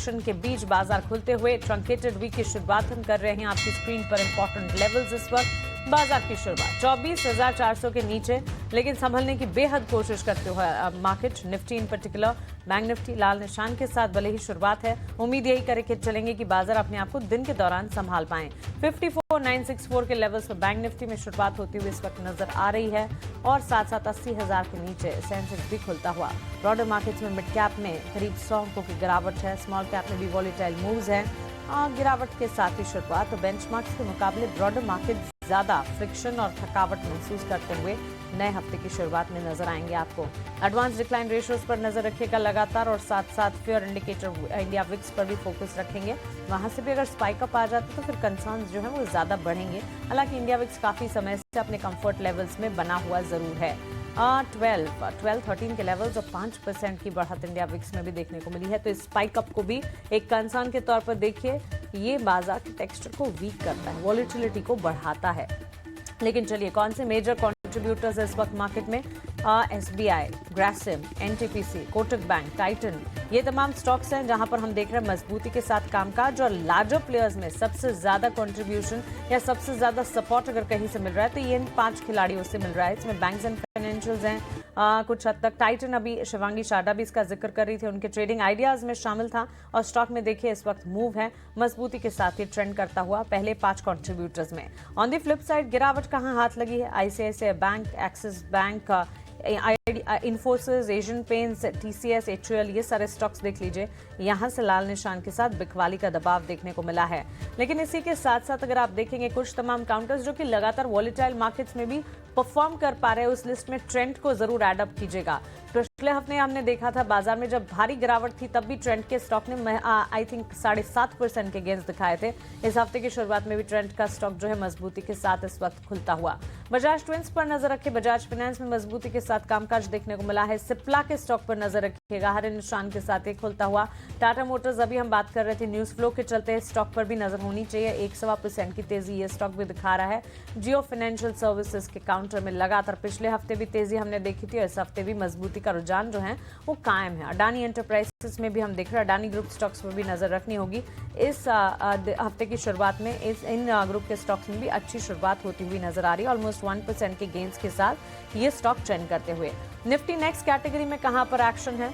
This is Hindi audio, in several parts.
एक्शन के बीच बाजार खुलते हुए ट्रंकेटेड वीक की शुरुआत हम कर रहे हैं। आपकी स्क्रीन पर इंपॉर्टेंट लेवल्स इस वक्त। बाजार की शुरुआत 24,400 के नीचे, लेकिन संभलने की बेहद कोशिश करते हुए market, Nifty in particular, bank Nifty लाल निशान के साथ भले ही शुरुआत है, उम्मीद यही करके चलेंगे कि बाजार अपने आप को दिन के दौरान संभाल पाएं। 54,964 के लेवल्स पर बैंक निफ्टी में शुरुआत होती हुई इस वक्त नजर आ रही है और साथ साथ 80,000 के नीचे सेंसेक्स भी खुलता हुआ। ब्रॉडर मार्केट्स में मिड कैप में करीब 100 अंकों की गिरावट है, स्मॉल कैप में भी वॉलेटाइल मूव्स है। गिरावट के साथ ही शुरुआत तो बेंचमार्क्स के मुकाबले ब्रॉडर मार्केट ज्यादा फ्रिक्शन और थकावट महसूस करते हुए नए हफ्ते की शुरुआत में नजर आएंगे आपको। एडवांस डिक्लाइन रेशियोज पर नजर रखिएगा लगातार और साथ साथ फेयर इंडिकेटर इंडिया विक्स पर भी फोकस रखेंगे। वहां से भी अगर स्पाइक अप आ जाता तो फिर कंसर्न्स जो है वो ज्यादा बढ़ेंगे। हालांकि इंडिया विक्स काफी समय से अपने कंफर्ट लेवल्स में बना हुआ जरूर है। 13 के लेवल्स और 5% की बढ़त इंडिया विक्स में भी देखने को मिली है, तो इस स्पाइक अप को भी एक कंसर्न के तौर पर देखिए। ये बाजार के टेक्सचर को वीक करता है, वॉलेटिलिटी को बढ़ाता है। लेकिन चलिए कौन से मेजर कंट्रीब्यूटर्स इस वक्त मार्केट में? SBI, Grasim, NTPC, Kotak bank, Titan, ये तमाम स्टॉक्स हैं जहां पर हम देख रहे हैं मजबूती के साथ कामकाज। और लार्जर प्लेयर्स में सबसे ज्यादा कंट्रीब्यूशन या सबसे ज्यादा सपोर्ट अगर कहीं से मिल रहा है तो ये इन 5 खिलाड़ियों से मिल रहा है। इसमें बैंक्स एंड फाइनेंशियल्स हैं कुछ हद तक। टाइटन, अभी शिवांगी शारदा भी इसका जिक्र कर रही थी, उनके ट्रेडिंग आइडियाज में शामिल था और स्टॉक में देखिए इस वक्त मूव है मजबूती के साथ ही ट्रेंड करता हुआ पहले 5 कंट्रीब्यूटर्स में। ऑन द फ्लिप साइड गिरावट कहां हाथ लगी है? ICICI bank, axis bank, Infosys, Asian paints, TCS, HUL, ये सारे स्टॉक्स देख लीजिए। यहां से लाल निशान के साथ बिकवाली का दबाव देखने को मिला है। लेकिन इसी के साथ साथ अगर आप देखेंगे कुछ तमाम काउंटर्स जो कि लगातार वॉलेटाइल मार्केट्स में भी परफॉर्म कर पा रहे हैं, उस लिस्ट में ट्रेंड को जरूर एड अप कीजिएगा। पिछले हफ्ते हमने देखा था बाजार में जब भारी गिरावट थी तब भी ट्रेंड के स्टॉक ने आई थिंक 7.5% के गेंस दिखाए थे। इस हफ्ते की शुरुआत में भी ट्रेंड का स्टॉक जो है मजबूती के साथ इस वक्त खुलता हुआ। बजाज ट्विंस पर नजर रखें, बजाज फाइनेंस में मजबूती के साथ कामकाज देखने को मिला है। सिप्ला के स्टॉक पर नजर रखिएगा, हरे निशान के साथ ये खुलता हुआ। टाटा मोटर्स, अभी हम बात कर रहे थे न्यूज फ्लो के चलते स्टॉक पर भी नजर होनी चाहिए, 1.25% की तेजी ये स्टॉक भी दिखा रहा है। जियो फाइनेंशियल सर्विसेज के काउंटर में लगातार पिछले हफ्ते भी तेजी हमने देखी थी और इस हफ्ते भी मजबूती का रुझान जो है वो कायम है। अडानी एंटरप्राइजेस में भी हम देख रहे हैं, अडानी ग्रुप स्टॉक्स पर भी नजर रखनी होगी। इस हफ्ते की शुरुआत में इन ग्रुप के स्टॉक्स में भी अच्छी शुरुआत होती हुई नजर आ रही है। ऑलमोस्ट 1% के गेंस के साथ ये स्टॉक ट्रेंड करते हुए। निफ्टी नेक्स्ट कैटेगरी में कहां पर एक्शन है?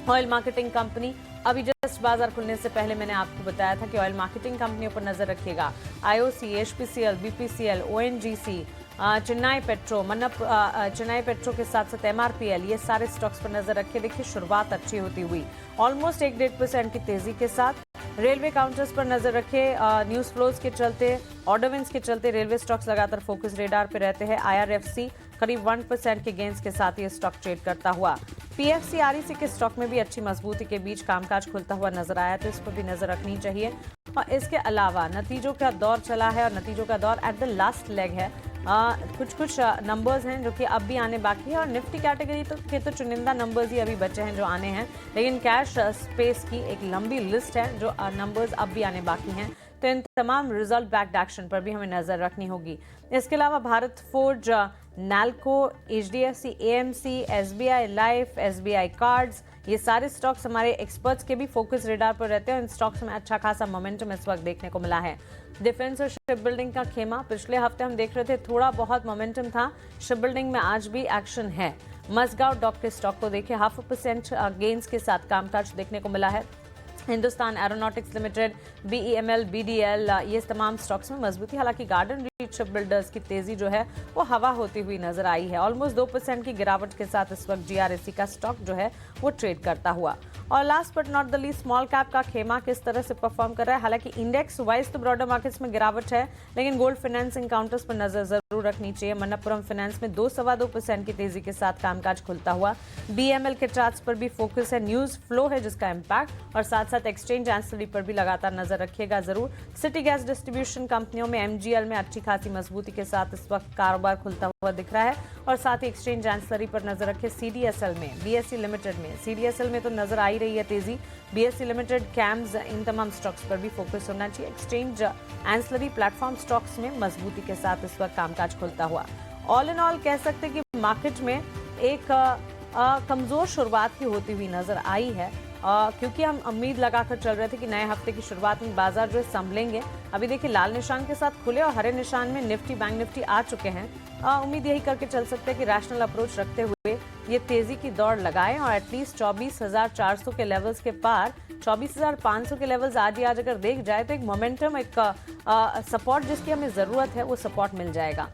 ऑयल मार्केटिंग कंपनी, अभी जस्ट बाजार खुलने से पहले मैंने आपको बताया था कि ऑयल मार्केटिंग कंपनियों पर नजर रखिएगा। IOC, HPCL, BPCL, ONGC, Chennai petro, Chennai petro के साथ साथ MRPL, ये सारे स्टॉक्स पर नजर रखिए। देखिए शुरुआत अच्छी होती हुई ऑलमोस्ट 1.5% की तेजी के साथ। रेलवे काउंटर्स पर नजर रखें, न्यूज फ्लोज के चलते, ऑर्डर विंस के चलते रेलवे स्टॉक्स लगातार फोकस रेडार पे रहते हैं। IRFC करीब 1% के गेंस के साथ ये स्टॉक ट्रेड करता हुआ। PFC, REC के स्टॉक में भी अच्छी मजबूती के बीच कामकाज खुलता हुआ नजर आया, तो इस पर भी नजर रखनी चाहिए। और इसके अलावा नतीजों का दौर चला है और नतीजों का दौर एट द लास्ट लेग है। कुछ नंबर्स हैं जो कि अब भी आने बाकी है और निफ्टी कैटेगरी के चुनिंदा नंबर्स ही अभी बचे हैं जो आने हैं, लेकिन कैश स्पेस की एक लंबी लिस्ट है जो नंबर्स अब भी आने बाकी हैं। तो इन तमाम रिजल्ट बैक्ड एक्शन पर भी हमें नजर रखनी होगी। इसके अलावा Bharat forge, NALCO, HDFC, AMC, SBI life, SBI cards, ये सारे स्टॉक्स हमारे एक्सपर्ट्स के भी फोकस रेडार पर रहते हैं। इन स्टॉक्स में अच्छा खासा मोमेंटम इस वक्त देखने को मिला है। डिफेंस और शिप बिल्डिंग का खेमा, पिछले हफ्ते हम देख रहे थे थोड़ा बहुत मोमेंटम था, शिप बिल्डिंग में आज भी एक्शन है। मजगांव डॉक के स्टॉक को देखिए, 0.5% गेन्स के साथ कामकाज देखने को मिला है। Hindustan aeronautics limited, BEML, BDL, ये तमाम स्टॉक्स में मजबूती। हालांकि गार्डन रीच शिप बिल्डर्स की तेजी जो है वो हवा होती हुई नजर आई है। ऑलमोस्ट 2% की गिरावट के साथ इस वक्त GRSE का स्टॉक जो है वो ट्रेड करता हुआ। और last but not the least, small cap का खेमा किस तरह से परफॉर्म कर रहा है? हालांकि इंडेक्स वाइज तो ब्रॉडर मार्केट्स में गिरावट है, लेकिन गोल्ड फाइनेंसिंग काउंटर्स पर नजर जरूर रखनी चाहिए। मनप्पुरम फाइनेंस में 2.25% की तेजी के साथ कामकाज खुलता हुआ। BML के चार्ट्स पर भी फोकस है, न्यूज फ्लो है जिसका इम्पैक्ट, और साथ साथ एक्सचेंज एंसेलरी पर भी लगातार नजर रखिएगा जरूर। सिटी गैस डिस्ट्रीब्यूशन कंपनियों में MGL में अच्छी खासी मजबूती के साथ इस वक्त कारोबार खुलता हुआ दिख रहा है। और साथ ही एक्सचेंज एंसेलरी पर नजर रखें, CDSL में, BSE लिमिटेड में, CDSL में तो नजर आ ही रही है तेजी। BSE लिमिटेड, कैम्स, इन तमाम स्टॉक्स पर भी फोकस होना चाहिए। एक्सचेंज एंसेलरी प्लेटफॉर्म स्टॉक्स में मजबूती के साथ इस वक्त कामकाज खुलता हुआ। ऑल इन ऑल कह सकते हैं कि मार्केट में एक कमजोर शुरुआत की होती हुई नजर आई है क्योंकि हम उम्मीद लगाकर चल रहे थे कि नए हफ्ते की शुरुआत में बाजार जो है संभलेंगे। अभी देखिए लाल निशान के साथ खुले और हरे निशान में निफ्टी बैंक निफ्टी आ चुके हैं। उम्मीद यही करके चल सकते हैं कि रैशनल अप्रोच रखते हुए ये तेजी की दौड़ लगाएं और एटलीस्ट 24,400 के लेवल्स के पार 24,500 के लेवल्स आज ही आज अगर देख जाए तो एक मोमेंटम, एक सपोर्ट जिसकी हमें जरूरत है वो सपोर्ट मिल जाएगा।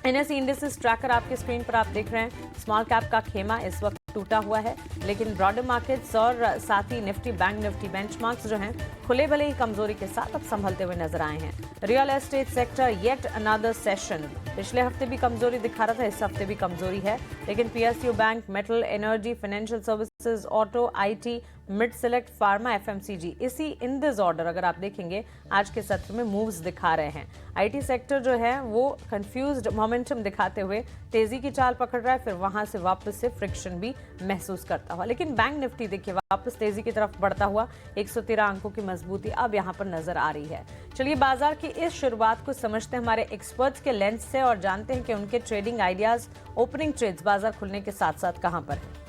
NSE इंडेक्सेस ट्रैकर आपके स्क्रीन पर आप देख रहे हैं। स्मॉल कैप का खेमा इस वक्त टूटा हुआ है, लेकिन ब्रॉडर मार्केट्स और साथ ही निफ्टी बैंक निफ्टी बेंचमार्क्स जो हैं खुले भले ही कमजोरी के साथ अब संभलते हुए नजर आए हैं। Real estate sector yet another session, पिछले हफ्ते भी कमजोरी दिखा रहा था, इस हफ्ते भी कमजोरी है, लेकिन PSU bank, metal, energy, financial services, auto, IT, mid select, pharma, FMCG इसी इन दिस ऑर्डर अगर आप देखेंगे आज के सत्र में मूव्स दिखा रहे हैं। IT सेक्टर जो है वो कंफ्यूज्ड मोमेंटम दिखाते हुए तेजी की चाल पकड़ रहा है, फिर वहां से वापस से फ्रिक्शन भी महसूस करता हुआ। लेकिन बैंक निफ्टी देखिए वापस तेजी की तरफ बढ़ता हुआ 113 अंकों की मजबूती अब यहां पर नजर आ रही है। चलिए बाजार की इस शुरुआत को समझते हैं हमारे एक्सपर्ट्स के लेंस से और जानते हैं कि उनके ट्रेडिंग आइडियाज ओपनिंग ट्रेड्स बाजार खुलने के साथ साथ कहां पर है।